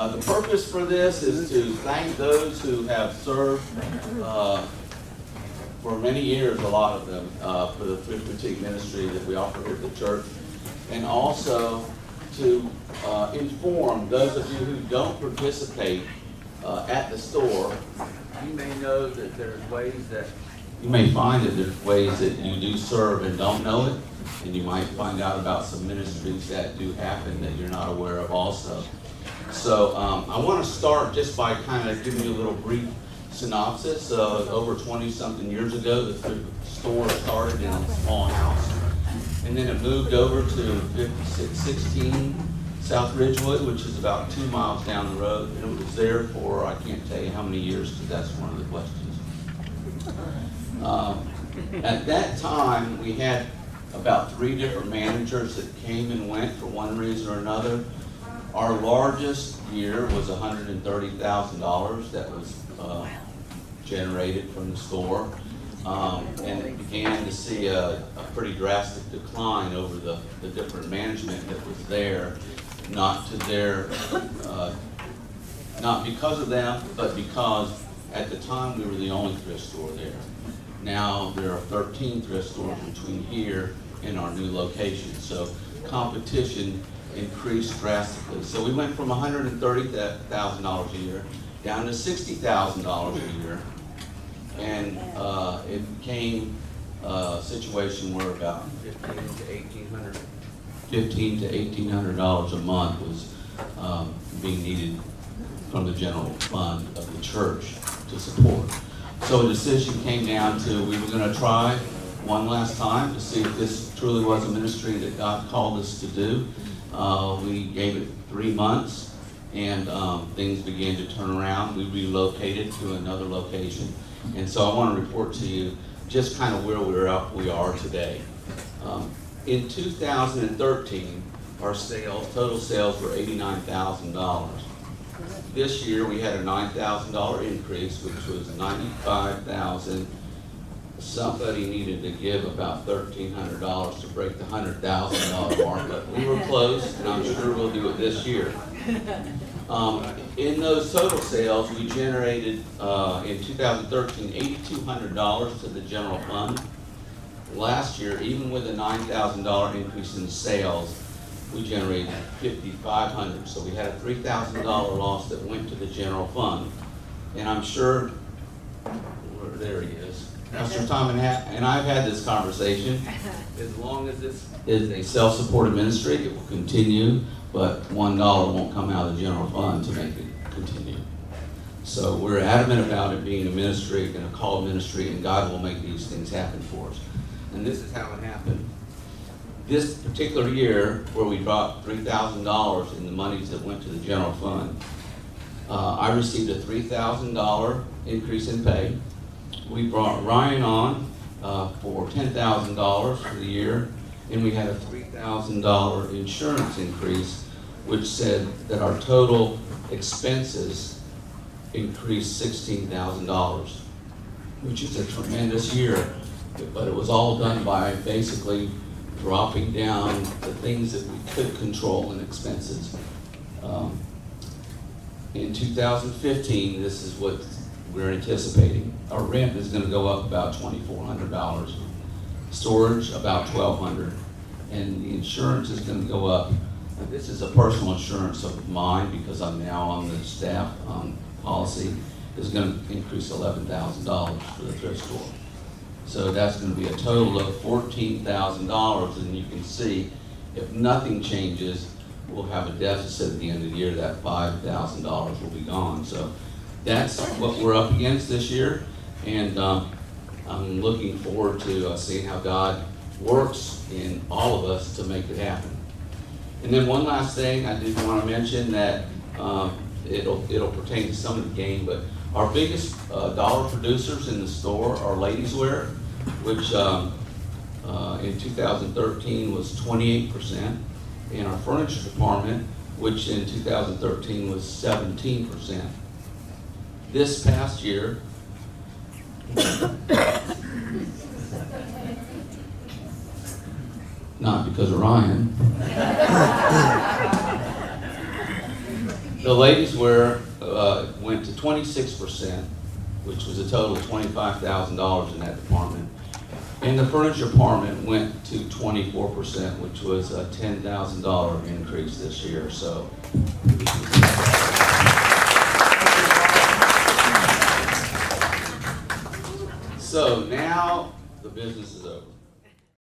The purpose for this is to thank those who have served for many years, a lot of them, for the thrift boutique ministry that we offer here at the church, and also to inform those of you who don't participate at the store. You may know that there's ways that you may find that there's ways that you do serve and don't know it, and you might find out about some ministries that do happen that you're not aware of also. So I want to start just by kind of giving you a little brief synopsis. Over 20-something years ago, the thrift store started in a small house, and then it moved over to 5616 South Ridgewood, which is about 2 miles down the road, and it was there for, I can't tell you how many years, because that's one of the questions. At that time, we had about 3 different managers that came and went for one reason or another. Our largest year was $130,000 that was generated from the store, and it began to see a pretty drastic decline over the different management that was there, not because of them, but because at the time we were the only thrift store there. Now there are 13 thrift stores between here and our new location, so competition increased drastically. So we went from $130,000 a year down to $60,000 a year, and it became a situation where about $1,500 to $1,800 a month was being needed from the general fund of the church to support. So a decision came down to we were going to try one last time to see if this truly was a ministry that God called us to do. We gave it 3 months, and things began to turn around. We relocated to another location, and so I want to report to you just kind of where we are today. In 2013, our total sales were $89,000. This year we had a $9,000 increase, which was $95,000. Somebody needed to give about $1,300 to break the $100,000 mark, but we were close, and I'm sure we'll do it this year. In those total sales, we generated in 2013 $8,200 to the general fund. Last year, even with a $9,000 increase in sales, we generated $5,500. So we had a $3,000 loss that went to the general fund. And I'm sure, there he is. Pastor Tom and I've had this conversation. As long as this is a self-supported ministry, it will continue, but $1 won't come out of the general fund to make it continue. So we're adamant about it being a ministry and a called ministry, and God will make these things happen for us. And this is how it happened. This particular year, where we dropped $3,000 in the monies that went to the general fund, I received a $3,000 increase in pay. We brought Ryan on for $10,000 for the year, and we had a $3,000 insurance increase, which said that our total expenses increased $16,000, which is a tremendous year. But it was all done by basically dropping down the things that we could control in expenses. In 2015, this is what we're anticipating. Our rent is going to go up about $2,400, storage about $1,200, and the insurance is going to go up. And this is a personal insurance of mine because I'm now on the staff policy. Is going to increase $11,000 for the thrift store. So that's going to be a total of $14,000, and you can see if nothing changes, we'll have a deficit at the end of the year. That $5,000 will be gone. So that's what we're up against this year, and I'm looking forward to seeing how God works in all of us to make it happen. And then one last thing I did want to mention that it'll pertain to some of the game, but our biggest dollar producers in the store are ladies' wear, which in 2013 was 28%, and our furniture department, which in 2013 was 17%. This past year, not because of Ryan, The ladies' wear went to 26%, which was a total of $25,000 in that department. And the furniture department went to 24%, which was a $10,000 increase this year. So now the business is over.